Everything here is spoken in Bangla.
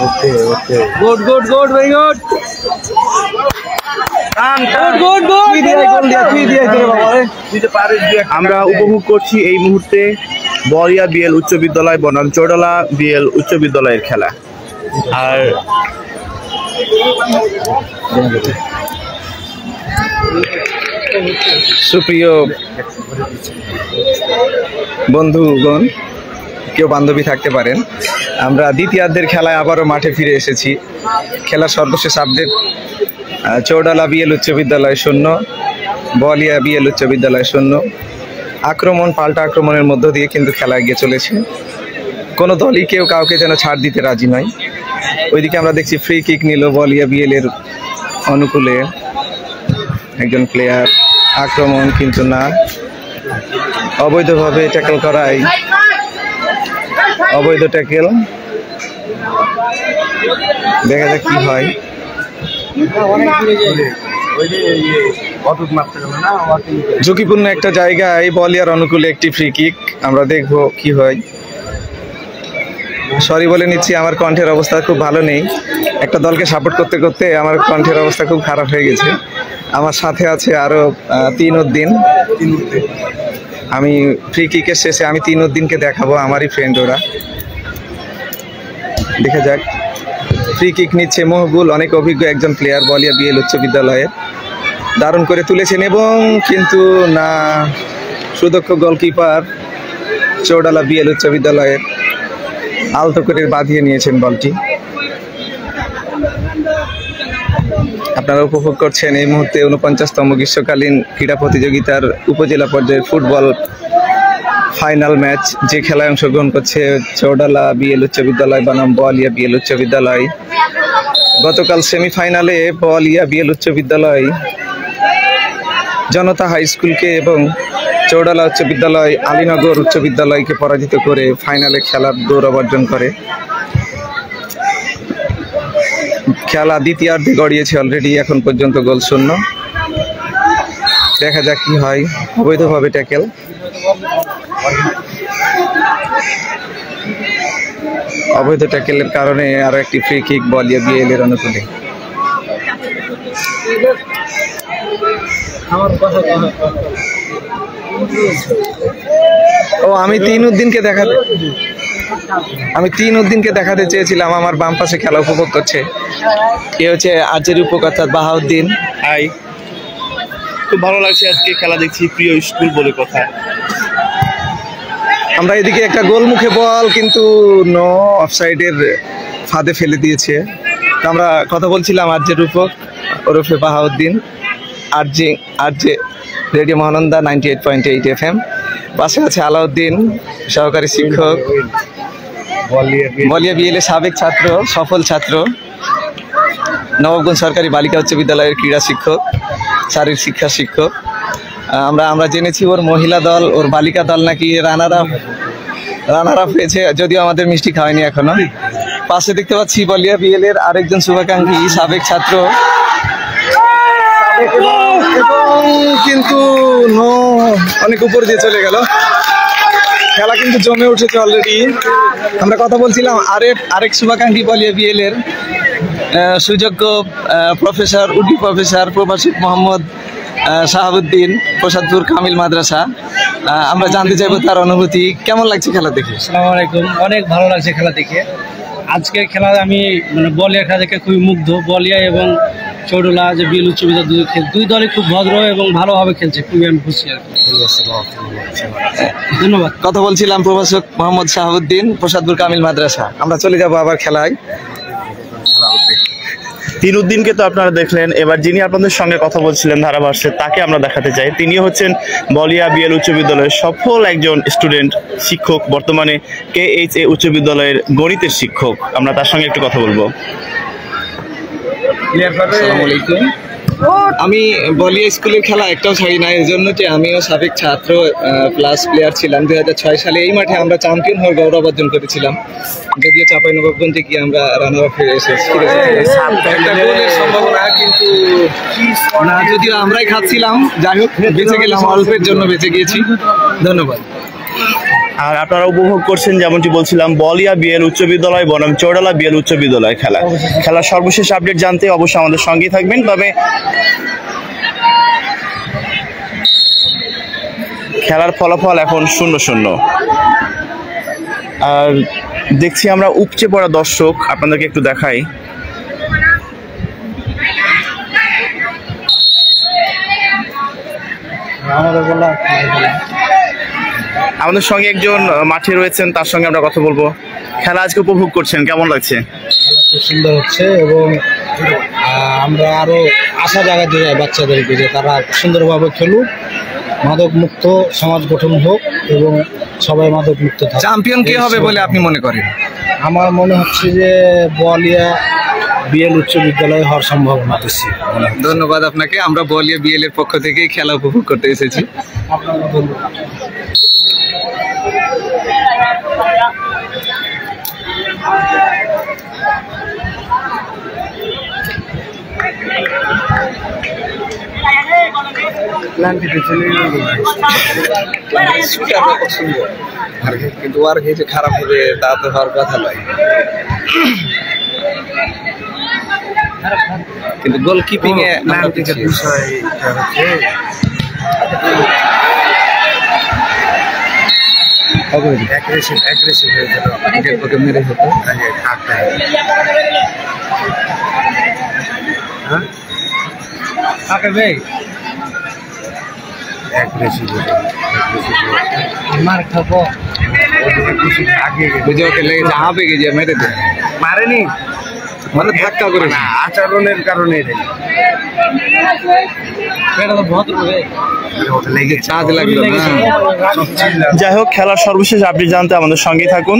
ওকে okay good good good very good আমরা উপভোগ করছি এই মুহূর্তে বলিয়া বিএল উচ্চ বিদ্যালয় বনাম চৌডালা বিএল উচ্চ বিদ্যালয়ের খেলা। আর সুপ্রিয় বন্ধুগণ, কেউ বান্ধবী থাকতে পারেন, আমরা দ্বিতীয়ার্ধের খেলায় আবারও মাঠে ফিরে এসেছি। খেলার সর্বশেষ আপডেট, চৌডালা বিএল উচ্চ বিদ্যালয় 0, বলিয়া বিএল উচ্চ বিদ্যালয় 0। আক্রমণ পাল্টা আক্রমণের মধ্য দিয়ে কিন্তু খেলা এগিয়ে চলেছে। কোনো দলই কেউ কাউকে যেন ছাড় দিতে রাজি নয়। ওইদিকে আমরা দেখছি ফ্রি কিক নিল বলিয়া বিএল এর অনুকূলে একজন প্লেয়ার। আক্রমণ কিন্তু না, অবৈধভাবে ট্যাকল করায় অবৈধ ট্যাকেল। দেখা যাক কি হয়। ঝুঁকিপূর্ণ একটা জায়গায় বলিয়ার অনুকূলে একটি ফ্রি কিক, আমরা দেখবো কি হয়। সরি বলে নিচ্ছি, আমার কণ্ঠের অবস্থা খুব ভালো নেই। একটা দলকে সাপোর্ট করতে করতে আমার কণ্ঠের অবস্থা খুব খারাপ হয়ে গেছে। আমার সাথে আছে আরো 3 উদ্দিন। আমি ফ্রি কিকের শেষে আমি 3 উদ্দিনকে দেখাবো, আমারই ফ্রেন্ড ওরা। দেখা যাক। ফ্রি কিক নিচ্ছে মহবুল, অনেক অভিজ্ঞ একজন প্লেয়ার বলিয়া বিএল উচ্চ বিদ্যালয়ের। দারুণ করে তুলেছেন এবং কিন্তু না, সুদক্ষ গোলকিপার চৌডালা বিএল উচ্চ বিদ্যালয়ের আলতো করে বাঁধিয়ে নিয়েছেন বলটি। আপনারা উপভোগ করছেন এই মুহূর্তে 49তম গ্রীষ্মকালীন ক্রীড়া প্রতিযোগিতার উপজেলা পর্যায়ের ফুটবল ফাইনাল ম্যাচ, যে খেলায় অংশগ্রহণ করছে চৌডালা বিএল উচ্চ বিদ্যালয় বনাম বলিয়া বিএল উচ্চ বিদ্যালয়। গতকাল সেমিফাইনালে বলিয়া বিএল উচ্চ বিদ্যালয় জনতা হাই স্কুলকে এবং চৌডালা উচ্চ বিদ্যালয় আলীনগর উচ্চ বিদ্যালয়কে পরাজিত করে ফাইনালে খেলার গৌরব অর্জন করে। খেলা দ্বিতীয়ার্ধে গড়িয়েছে অলরেডি, এখন পর্যন্ত গোল শূন্য। দেখা যাক কি হয়। অবৈধভাবে ট্যাকেল, অবৈধ ট্যাকেলের কারণে আরো একটি ফ্রি কিক বলিয়া বিএল এর অনুকূলে। ও আমি 3 উদ্দিনকে দেখাতে চেয়েছিলাম। আমার বাম পাশে খেলা উপভোগ করছে এ হচ্ছে আজের উপকথা বাহাউদ্দিন। হাই, খুব ভালো লাগছে আজকে খেলা দেখছি, প্রিয় স্কুল বলে কথা। আমরা এদিকে একটা গোলমুখে বল কিন্তু নো, অফসাইডের ফাঁদে ফেলে দিয়েছে। আমরা কথা বলছিলাম আরজে রূপক ওরফে Bahauddin, RJ radio Mahananda 98.8 FM। পাশে আছে আলাউদ্দিন, সহকারী শিক্ষক, বলিয়া বিএল এর সাবেক ছাত্র, সফল ছাত্র, নবাবগঞ্জ সরকারি বালিকা উচ্চ বিদ্যালয়ের ক্রীড়া শিক্ষক, শারীরিক শিক্ষা শিক্ষক। আমরা জেনেছি ওর মহিলা দল, ওর বালিকা দল নাকি রানার আপ হয়েছে, যদিও আমাদের মিষ্টি খাওয়ায়নি এখনো। পাশে দেখতে পাচ্ছি বলিয়া বিএল এর আরেকজন শুভাকাঙ্ক্ষী, সাবেক ছাত্র, এবং কিন্তু নো, অনেক উপর দিয়ে চলে গেল। খেলা কিন্তু জমে উঠেছে অলরেডি। আমরা কথা বলছিলাম আরেক শুভাকাঙ্ক্ষী বলিয়া বিএল এর সুযোগ্য প্রফেসর, উর্দু প্রফেসর প্রভাষক মোহাম্মদ শাহাবুদ্দিন, প্রসাদপুর কামিল মাদ্রাসা। আমরা জানতে চাইবো তার অনুভূতি, কেমন লাগছে খেলা দেখে। আসসালামু আলাইকুম। অনেক ভালো লাগছে খেলা দেখে। আজকের খেলা আমি বলিয়া খেলা দেখে খুবই মুগ্ধ। বলিয়া এবং চৌডালা যে বিএল উচ্চ বিদ্যালয়, দুই দলই খুব ভদ্র এবং ভালোভাবে খেলছে, খুবই আমি খুশি আর কি। ধন্যবাদ। কথা বলছিলাম প্রভাষক মোহাম্মদ শাহাবুদ্দিন, প্রসাদপুর কামিল মাদ্রাসা। আমরা চলে যাবো আবার খেলায়। 3 উদ্দিনকে তো আপনারা দেখলেন, এবার যিনি আপনাদের সঙ্গে কথা বলছিলেন ধারাভাষ্যে, তাকে আমরা দেখাতে চাই। তিনি হচ্ছেন বলিয়া বিএল উচ্চ বিদ্যালয়ের সফল একজন স্টুডেন্ট, শিক্ষক, বর্তমানে KHA উচ্চ বিদ্যালয়ের গণিতের শিক্ষক। আমরা তার সঙ্গে একটু কথা বলবো। আসসালামু আলাইকুম। আমি বলিয়া স্কুলের খেলা একটাও ছাড়ি না, এর জন্য যে আমিও সাবেক ছাত্র প্লাস প্লেয়ার ছিলাম। 2006 সালে এই মাঠে আমরা চ্যাম্পিয়ন হয়ে গৌরব অর্জন করেছিলাম, যদিও চাঁপাইনবাবগঞ্জে গিয়ে আমরা রানার আপ হয়ে এসেছি। একটা গোলের সম্ভাবনা, কিন্তু না, যদিও আমরাই খাচ্ছিলাম। যাই হোক, বেঁচে গেলাম, অল্পের জন্য বেঁচে গিয়েছি। ধন্যবাদ। আর আপনারা উপভোগ করছেন যেমনটি বলছিলাম বলিয়া বিএল উচ্চ বিদ্যালয় বনাম চৌডালা বিএল উচ্চ বিদ্যালয় খেলার সর্বশেষ আপডেট জানতে অবশ্যই আমাদের সঙ্গেই থাকবেন। তবে খেলার ফলাফল এখন 0-0। আর দেখছি আমরা উপচে পড়া দর্শক, আপনাদেরকে একটু দেখাই। আমাদের সঙ্গে একজন মাঠে রয়েছেন, তার সঙ্গে আমরা কথা বলবো। খেলা আজকে উপভোগ করছেন, কেমন লাগছে? খেলা খুব সুন্দর হচ্ছে এবং আমরা আরো আশা জাগাতে যাই বাচ্চাদেরকে যে তারা সুন্দরভাবে খেলুক, মাদক মুক্ত সমাজ গঠন হোক এবং সবাই মাদক মুক্ত থাকে। চ্যাম্পিয়ন কে হবে বলে আপনি মনে করেন? আমার মনে হচ্ছে যে বলিয়া বিএল উচ্চ বিদ্যালয়ে হওয়ার সম্ভাবনা বেশি। ধন্যবাদ আপনাকে। আমরা বলিয়া বিএল এর পক্ষ থেকে খেলা উপভোগ করতে এসেছি। আপনাকে ধন্যবাদ। কিন্তু আর কিছু খারাপ হবে তা তো হওয়ার কথা নয়, কিন্তু গোলকিপিং এ বিষয় অ্যাগ্রেসিভ হয়ে গেল, ওকে মেরে হতো। মার খাবো বুঝে ওকে লেগেছে, হাঁপে গেছে, মেরে দে। মারেনি মানে ধাক্কা করে আচরণের কারণে যাই হোক, খেলার সর্বশেষ আপডেট জানতে আমাদের সঙ্গেই থাকুন।